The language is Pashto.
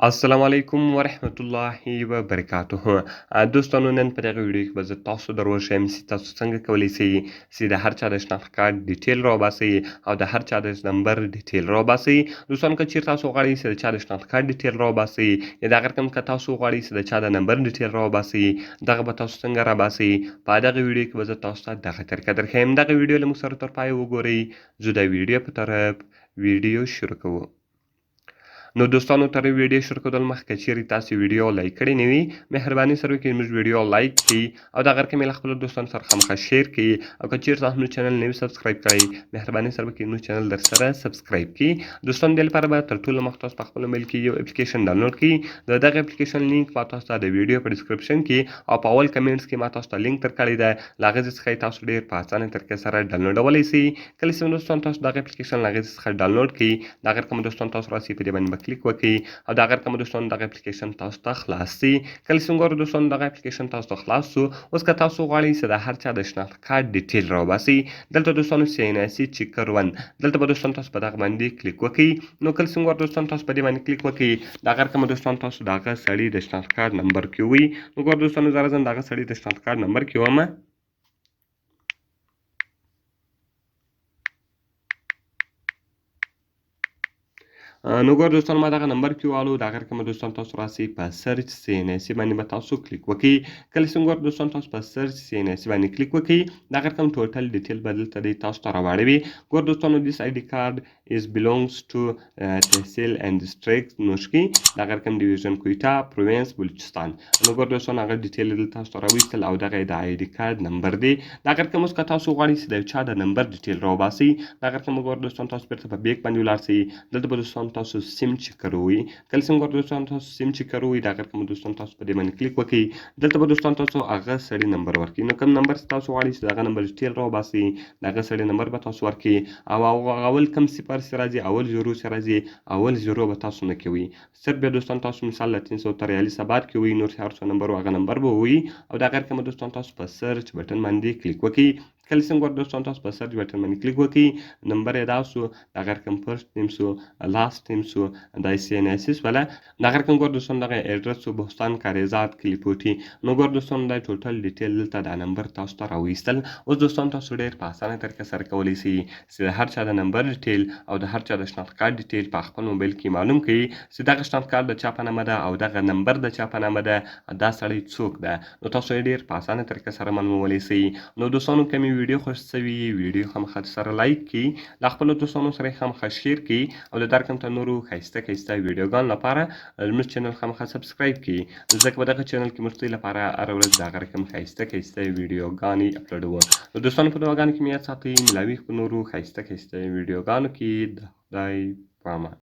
السلام علیکم ورحمت الله وبرکاته. دوستانو نن په دغه ویډیو کې به زه تاسو در وښیم چې تاسو څنګه کولی شئ چې د هر چا د شناخت کارت ډیټیل راوباسئ او د هر چا د نمبر ډیټیل راوباسئ. دوستانو که چیرې تاسو غواړئ چې د چا د شناخت کارت ډیټیل راوباسئ یا د هغه رقم که تاسو غواړئ چې د چا د نمبر ډیټیل راوباسئ دغه به تاسو څنګه راباسئ په دغه ویډیو کې به زه تاسو ته دغه طریقه درښیم. دغه ویډیو له موږ سره تر پایه وګورئ. زه د ویډیو په طرف ویډیو شروع کوو. نو دوستانو تر ویډیو شروع کېدل مخکې چیرې تاسو ویډیو لایک کړی نه وي مهرباني سره وکړئ موږ ویډیو لایک کړئ او دغه رقم له خپلو دوستانو سره خامخا شیر کړئ او که چیرې تاسو موږ چینل نه وي سبسکرایب کړی مهرباني سره وکړئ موږ چینل در سره سبسکرایب کړئ. دوستانو دې لپاره به تر ټولو مخکې تاسو په خپل موبایل کې یو اپلیکیشن ډاونلوډ کړئ. د دغه اپلیکیشن لینک ما تاسو ته د ویډیو په ډسکرپشن کې او په اول کمنټس کې ما تاسو ته لینک درکړی دی له هغې څخه تاسو ډېر په اسانه طریقې سره ډاونلوډولی شئ. کله چې دوستانو تاسو دغه اپلیکیشن له هغې څخه ډاونلوډ کړئ دغه رقم دوستانو تاسو راسئ په دې باندې به کلیک وکړئ او دغه رقم دوستانو دغه اپلیکیشن تاسو ته خلاص شي. کله چې څنګه دوستانو دغه اپلیکیشن تاسو ته خلاص شو اوس که تاسو غواړئ چې د هر چا د شناخت کارت ډیټیل راوباسئ دلته دوستانو سیناسي چیکر ون دلته به دوستانو تاسو په دغه باندې کلیک وکړئ. نو کله چې څنګه دوستانو تاسو په دې باندې کلیک وکړئ دغه رقم دوستانو تاسو دغه سړي د شناخت کارت نمبر کې وي. نو ګور دوستانو زه راځم دغه سړي د شناخت کارت نمبر کې ومه. نو ګور دوستانو ما دغه نمبر کې والو دغه رقم دوستانو تاسو راسئ په سرچ سیناسي باندې به تاسو کلیک وکړئ. کله چې ګور دوستانو تاسو په سرچ سیناسي باندې کلیک وکړئ دغه رقم ټوټل ډیټیل به دلته دی تاسو ته راوړوي. ګور دوستانو دیس آی ډي کارت is belongs to تحصیل and district نوشکی دغه رقم ډیویژن کویټا پروینس بلوچستان. نو ګور دوستانو هغه ډیټیل دلته تاسو ته راویستل او دغه د آی ډي کارت نمبر دی. دغه رقم اوس که تاسو غواړئ چې د چا د نمبر ډیټیل راوباسئ دغه رقم ګور دوستانو تاسو بیرته په بیک باندې ولاړ شئ. دلته به دوستانو تاسو سیم چیکر ووایي. کله چې ګور دوستانو تاسو سیم چیکر ووایي دغه رقم دوستانو تاسو په دې باندې کلیک وکړئ. دلته به دوستانو تاسو هغه سړي نمبر ورکړئ. نو کوم نمبر چې تاسو غواړئ چې دغه نمبر ډیټیل راوباسئ دغه سړي نمبر به تاسو ورکړئ او اول کوم صفر چې راځي اول زیرو چې راځي اول زیرو به تاسو نه کوئ. صرف بیا دوستانو تاسو مثال له 343 بعد کې ووایي نور چې هر څو نمبر هغه نمبر به ووایي او دغه رقم دوستانو تاسو په سرچ بټن باندې کلیک وکړئ. کله چې ګور دوستانو تاسو په سرچ بټن باندې کلیک وکړئ نمبر یې دا سو دغه رقم فرست نیم سو لاست نیم سو د سیناسیس ولا دغه رقم ګور دوستانو دغه ایډرس سو بوستان کاریزات کلیپوټي. نو ګور دوستانو د ټوټل ډیټیل دلته د نمبر تاسو ته راوېستل. اوس دوستانو تاسو ډېر په اسانه طریقه سره کولی شئ چې د هر چا د نمبر ډیټیل او د هر چا د شناخت کارت ډیټیل په خپل موبایل کې معلوم کړئ چې دغه شناخت کارت د چا په نامه ده او دغه نمبر د چا په نامه ده دا سړی څوک ده. نو تاسو یې ډېر په اسانه طریقه سره معلومولی شئ. نو دوستانو که مې ویډیو خوښ شوي ویډیو خامخا سره لایک کړئ له خپلو دوستانو سره یې خامخا شیر کړئ او د دا رقم ته نورو ښایسته ښایسته ویډیوګانو لپاره زموږ چینل خامخا سبسکرایب کړئ ځکه په دغه چینل کې موږ ستاسو لپاره هره ورځ دغه رقم ښایسته ښایسته ویډیوګانې اپلوډوو. نو دوستانو په دعاګانو کې مې یاد ساتئ ملاوي په نورو ښایسته ښایسته ویډیوګانو کې د خدای په امان.